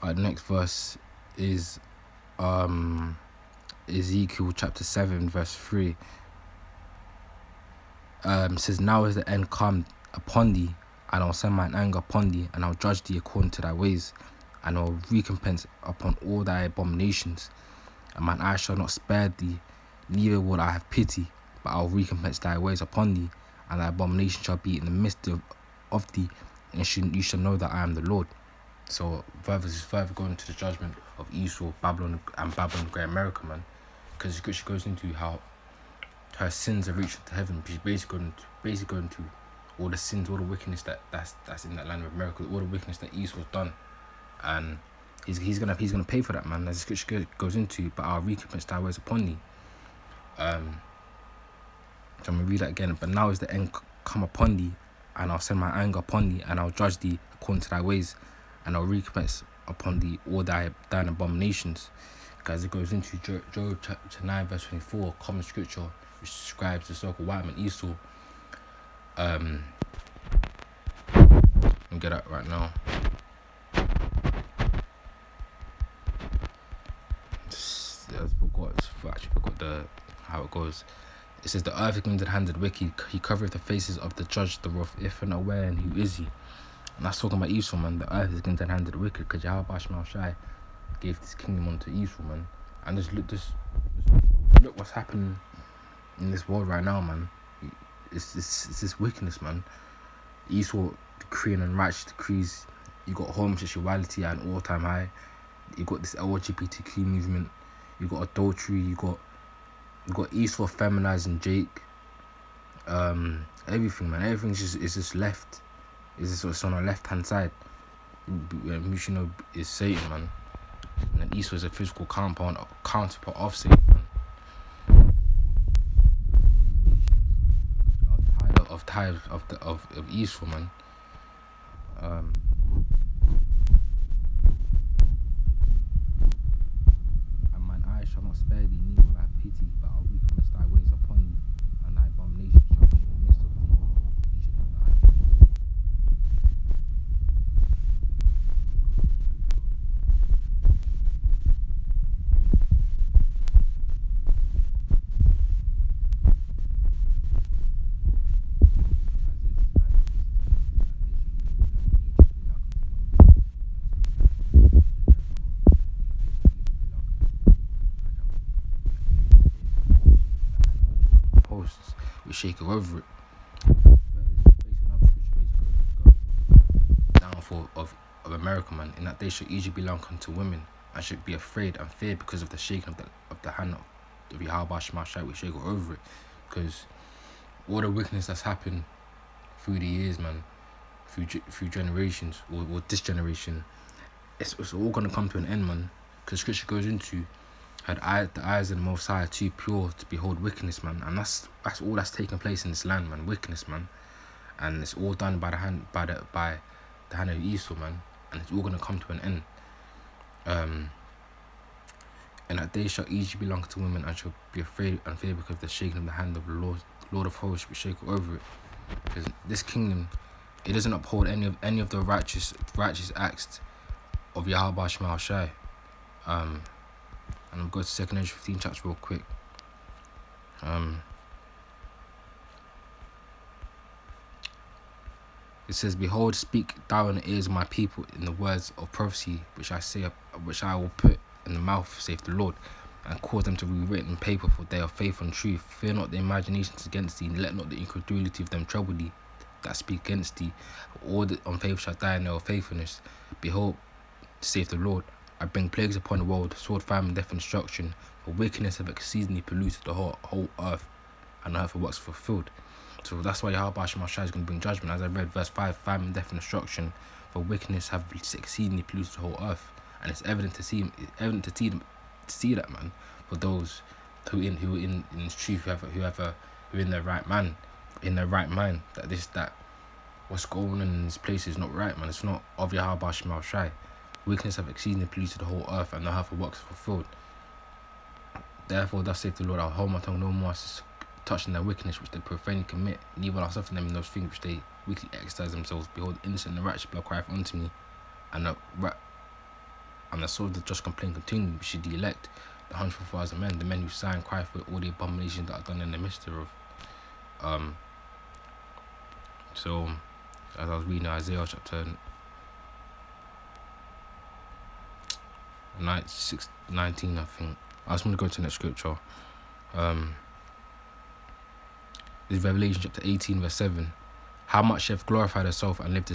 Our next verse is Ezekiel chapter 7 verse 3. Says, now is the end come upon thee, and I'll send mine anger upon thee, and I'll judge thee according to thy ways, and I'll recompense upon all thy abominations. And mine eye shall not spare thee, neither will I have pity, but I'll recompense thy ways upon thee, and thy abomination shall be in the midst of thee, and you shall know that I am the Lord. So further going to the judgment of Esau, Babylon, and Babylon the Great America, man. Because the scripture goes into how her sins have reached to heaven. She's basically going to all the sins, all the wickedness that's in that land of America, all the wickedness that Esau's done, and he's gonna pay for that, man. As the scripture goes into, but I'll recompense thy ways upon thee. So I'm gonna read that again. But now is the end come upon thee, and I'll send my anger upon thee, and I'll judge thee according to thy ways, and I'll recompense upon thee all thine abominations. Because it goes into Job chapter 9 verse 24, common scripture which describes the so-called white man Esau. Let me get that right now. I actually forgot how it goes. It says, the earth is in the hand of the wicked, he covereth the faces of the judge, the rough, if and aware, and who is he? And that's talking about Esau, man. The earth is in the hand of the wicked, because Yahweh Shema Shai gave this kingdom unto Esau, man. And just look what's happening in this world right now, man. It's this wickedness, man. Esau decreeing unrighteous decrees. You got homosexuality at an all-time high. You got this LGBTQ movement. You got adultery. You got Esau feminizing Jake. Everything, man. Everything is just left. Is just on the left-hand side. Which, you know, is Satan, man. And then Esau is a physical counterpart of Satan, man. Of Esau, man. And mine eye shall not spare thee, neither will I have pity, but I'll recompense thy ways upon thee, and thy abomination shall be in the midst of thee. You should know that I am. Posts, we shake over it. Downfall of America, man. In that they should easily belong unto women, and should be afraid and fear because of the shaking of the hand of Yahweh Shema Shai. We shake over it, because all the wickedness that's happened through the years, man, through generations, or this generation, it's all gonna come to an end, man. Because scripture goes into the eyes of the Most High are too pure to behold wickedness, man, and that's all that's taking place in this land, man. Wickedness, man, and it's all done by the hand of Esau, man, and it's all gonna come to an end. And that they shall each belong to women, and shall be afraid and fear because of the shaking of the hand of the Lord of hosts. We shake over it, because this kingdom, it doesn't uphold any of the righteous acts of Yahweh Shema Shai. And I'll go to 2 Ezra 15 chapter real quick. It says, behold, speak thou in the ears of my people in the words of prophecy which I will put in the mouth, saith the Lord, and cause them to be written in paper, for they are faithful and true. Fear not the imaginations against thee, let not the incredulity of them trouble thee that speak against thee. All the unfaithful shall die in their faithfulness. Behold, saith the Lord, I bring plagues upon the world, sword, famine, death, and destruction, for wickedness have exceedingly polluted the whole earth, and the earth of works fulfilled. So that's why Yahweh Shema Shai is going to bring judgment. As I read verse 5, famine, death, and destruction, for wickedness have exceedingly polluted the whole earth. And it's evident to see that, man, for those who in truth, who are in their right mind, that what's going on in this place is not right, man. It's not of Yahweh Shema Shai. Wickedness have exceedingly polluted the whole earth, and the earth of works fulfilled. Therefore, thus saith the Lord, I'll hold my tongue no more as touching their wickedness which they profanely commit, neither will I suffer them in those things which they weakly exercise themselves. Behold, innocent and righteous blood crieth unto me, and And the sword that just complaint continued, we should elect the 100,000 men, the men who sign cry for all the abominations that are done in the midst thereof. So, as I was reading Isaiah chapter 19, I think. I just want to go to the next scripture. This is Revelation chapter 18, verse 7. How much she hath glorified herself and lived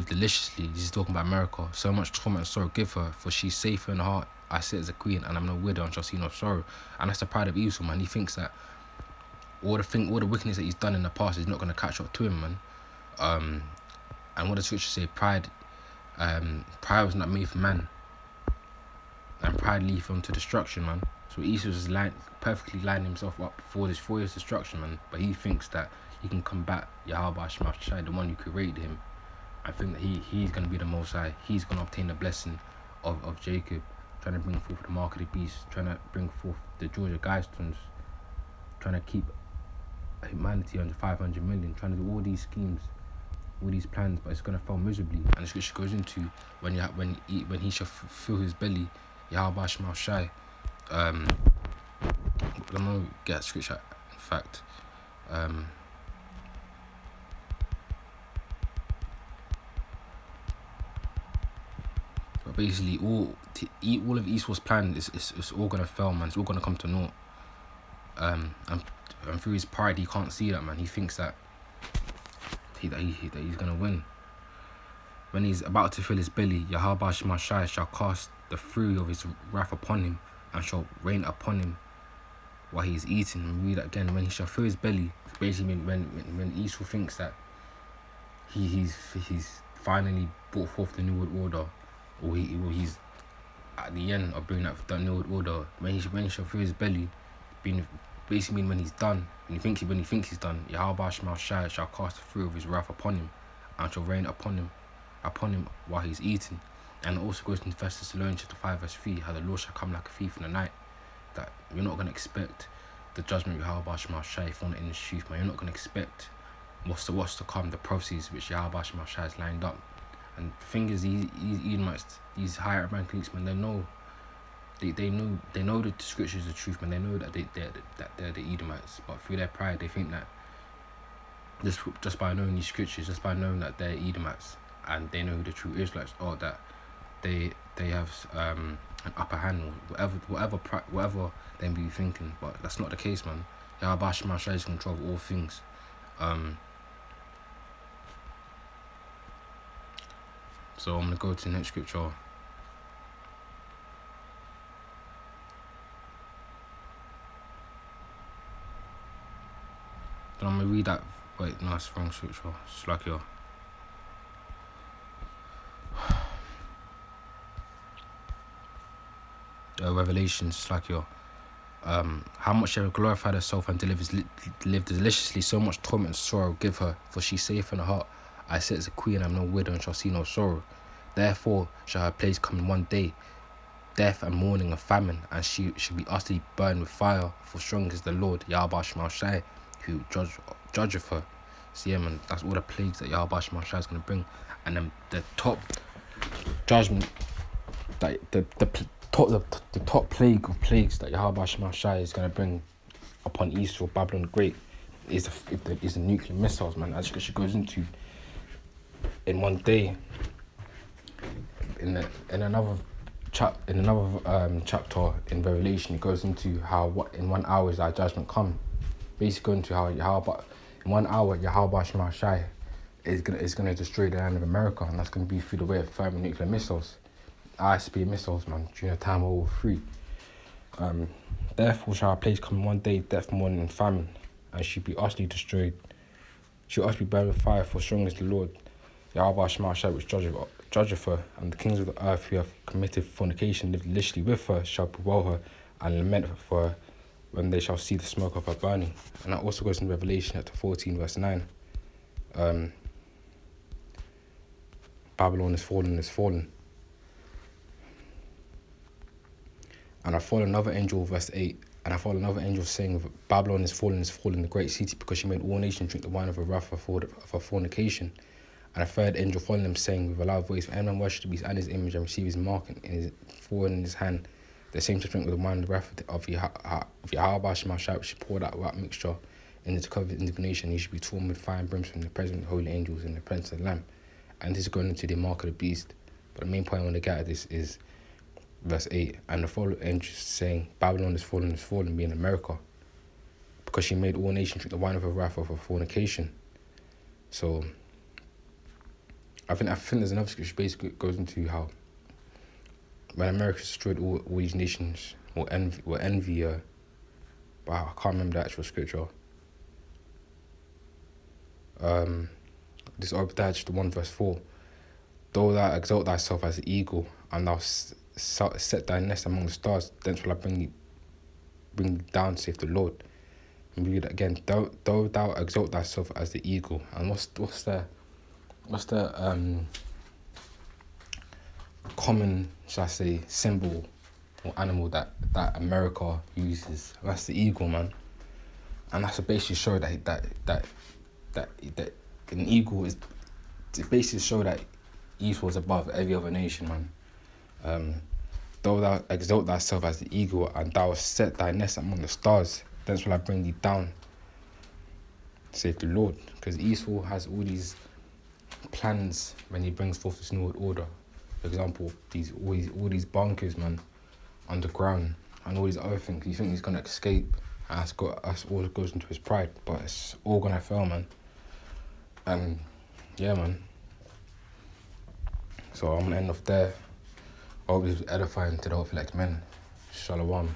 deliciously. This is talking about America. So much torment and sorrow give her, for she's safe in her heart. I sit as a queen, and I'm no widow, and shall see no sorrow. And that's the pride of Esau, man. He thinks that all the wickedness that he's done in the past is not going to catch up to him, man. And what the scriptures say, pride was not made for man, and pride leads him to destruction, man. So Esau is perfectly lining himself up for his destruction, man. But he thinks that he can combat Yahweh Shemashai, the one who created him. I think that he's going to be the Most High. He's going to obtain the blessing of Jacob, trying to bring forth the mark of the beast, trying to bring forth the Georgia Guidestones, trying to keep humanity under 500 million, trying to do all these schemes, all these plans, but it's going to fail miserably. And the scripture goes into when he shall fill his belly, Yahweh Shemashai. I'm going to get scripture, in fact. But basically, all of Esau's plan is all gonna fail, man. It's all gonna come to naught. And through his pride, he can't see that, man. He thinks that he's gonna win. When he's about to fill his belly, Yahweh Shemashai shall cast the fury of his wrath upon him, and shall rain upon him while he is eating. And read that again. When he shall fill his belly, basically when Esau thinks that he's finally brought forth the New World Order, or he's at the end of bringing that New World Order, when he shall fill his belly, basically when he's done, when he thinks he's done, Yahweh Shemashai shall cast the fury of his wrath upon him, and shall rain upon him while he's eating. And it also goes into 1 Thessalonians chapter 5 verse 3, how the Lord shall come like a thief in the night. That you're not going to expect the judgment of Yahweh Shemashai if you're not in the truth, man. You're not going to expect what's to come, the prophecies which Yahweh Shemashai has lined up. And the thing is, these Edomites, these higher rank elites, man, they know the scripture is the truth, man. They know that they're the Edomites, but through their pride, they think that just by knowing these scriptures, just by knowing that they're Edomites, and they know who the true Israelites are, that they have an upper hand, or whatever they may be thinking. But that's not the case, man. Yahweh Shemashai is in control of all things. So I'm going to go to the next scripture. Then I'm going to read that. Wait, no, it's wrong scripture. It's like your Revelation. It's like your how much she have glorified herself and lived deliciously. So much torment and sorrow give her, for she saith in her heart, I sit as a queen, I am no widow, and shall see no sorrow. Therefore shall her place come in one day, death and mourning and famine, and she shall be utterly burned with fire. For strong is the Lord Yahweh Shemashai, who judgeth her. So yeah, man, that's all the plagues that Yahweh Shemashai is going to bring. And then the top judgment, that the top plague of plagues that Yahweh Shemashai is going to bring upon Esau, Babylon the Great, is the nuclear missiles, man. As she goes into in one day. In another chapter in Revelation, it goes into how in 1 hour is our judgment come. Basically, going to how in 1 hour Yahweh Shemashai is gonna destroy the land of America, and that's gonna be through the way of thermonuclear missiles, ICBM missiles, man, during the time of World War III. Therefore shall our place come in one day, death, mourning, and famine, and she be utterly destroyed. She will utterly burned with fire, for strong is the Lord Yahweh Shemashai, which judgeth her, and the kings of the earth who have committed fornication, lived deliciously with her, shall bewail her and lament for her when they shall see the smoke of her burning. And that also goes in Revelation chapter 14 verse 9. Babylon is fallen. And I followed another angel, verse 8, and I followed another angel saying, Babylon is fallen, the great city, because she made all nations drink the wine of her wrath for fornication. And a third angel followed him, saying with a loud voice, anyone worship the beast and his image and receive his mark in his forehead and in his hand, the same to drink with the wine of the wrath of Yahweh Shemashah, which poured out that mixture in the cup of his indignation. He should be torn with fire and brimstone in the presence of the holy angels and the presence of the Lamb. And this is going into the mark of the beast. But the main point I want to get at this is verse 8. And the following angel saying, Babylon is fallen, being America, because she made all nations drink the wine of her wrath of her fornication. So I think there's another scripture basically goes into how when America destroyed all these nations will envy her. But I can't remember the actual scripture. This Obadiah chapter 1 verse 4. Though thou exalt thyself as an eagle, and thou set thy nest among the stars, thence will I bring thee down, saith the Lord. And read it again. Though thou exalt thyself as the eagle. And what's the common, shall I say, symbol or animal that America uses? That's the eagle, man. And that's to basically show that an eagle is to basically show that Esau is above every other nation, man. Though thou exalt thyself as the eagle, and thou set thy nest among the stars, thence will I bring thee down, saith the Lord. Because Esau has all these plans when he brings forth this new order. For example, all these bunkers, man, underground, and all these other things. You think he's gonna escape, and that's all goes into his pride, but it's all gonna fail, man. And yeah, man. So I'm gonna end off there. I hope this was edifying to the elect men. Shalom.